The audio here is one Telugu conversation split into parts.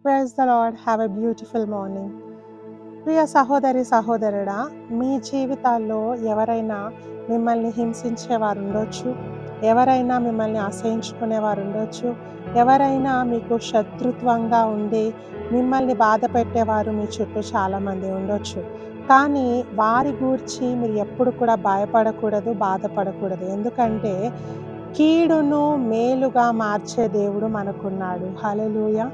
Praise the lord. Have a beautiful morning. ప్రియ సహోదరి సహోదరుడా, మీ జీవితాల్లో ఎవరైనా మిమ్మల్ని హింసించేవారు ఉండొచ్చు, ఎవరైనా మిమ్మల్ని అసహించుకునేవారు ఉండొచ్చు, ఎవరైనా మీకు శత్రుత్వంగా ఉండి మిమ్మల్ని బాధ పెట్టేవారు మీ చుట్టూ చాలామంది ఉండొచ్చు. కానీ వారి గూర్చి మీరు ఎప్పుడు కూడా భయపడకూడదు, బాధపడకూడదు. ఎందుకంటే కీడును మేలుగా మార్చే దేవుడు మనకున్నాడు. హల్లెలూయా.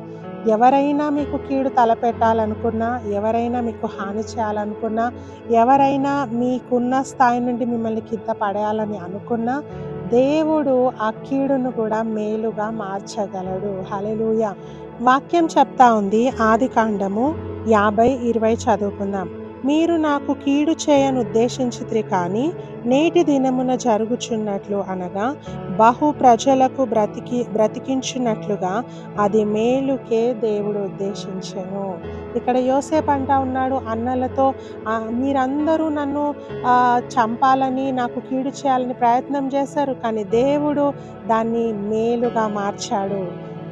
ఎవరైనా మీకు కీడు తలపెట్టాలనుకున్నా, ఎవరైనా మీకు హాని చేయాలనుకున్నా, ఎవరైనా మీకున్న స్థాయి నుండి మిమ్మల్ని కింద పడేయాలని అనుకున్నా, దేవుడు ఆ కీడును కూడా మేలుగా మార్చగలడు. హల్లెలూయా. వాక్యం చెప్తా ఉంది, ఆదికాండము 50:20 చదువుకుందాం. మీరు నాకు కీడు చేయను ఉద్దేశించితిరి కానీ నేటి దినమున జరుగుచున్నట్లు అనగా బహు ప్రజలకు బ్రతికించున్నట్లుగా అది మేలుకే దేవుడు ఉద్దేశించెను. ఇక్కడ యోసేపు అంటా ఉన్నాడు అన్నలతో, మీరందరూ నన్ను చంపాలని, నాకు కీడు చేయాలని ప్రయత్నం చేశారు, కానీ దేవుడు దాన్ని మేలుగా మార్చాడు.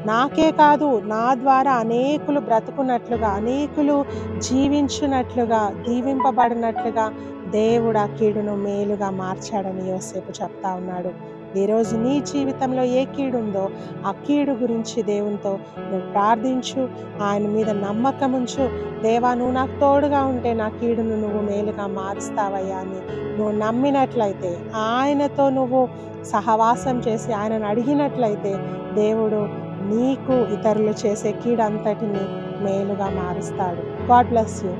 నాకే కాదు, నా ద్వారా అనేకులు బ్రతుకున్నట్లుగా, అనేకులు జీవించున్నట్లుగా, దీవింపబడినట్లుగా దేవుడు ఆ కీడును మేలుగా మార్చాడని యోసేపు చెప్తా ఉన్నాడు. ఈరోజు నీ జీవితంలో ఏ కీడు ఉందో ఆ కీడు గురించి దేవునితో నువ్వు ప్రార్థించు, ఆయన మీద నమ్మకం ఉంచు. దేవా, నువ్వు నాకు తోడుగా ఉంటే నా కీడును నువ్వు మేలుగా మారుస్తావయ్యా అని నువ్వు నమ్మినట్లయితే, ఆయనతో నువ్వు సహవాసం చేసి ఆయనను అడిగినట్లయితే దేవుడు నీకు ఇతరులు చేసే కీడంతటిని మేలుగా మారుస్తాడు. God bless you.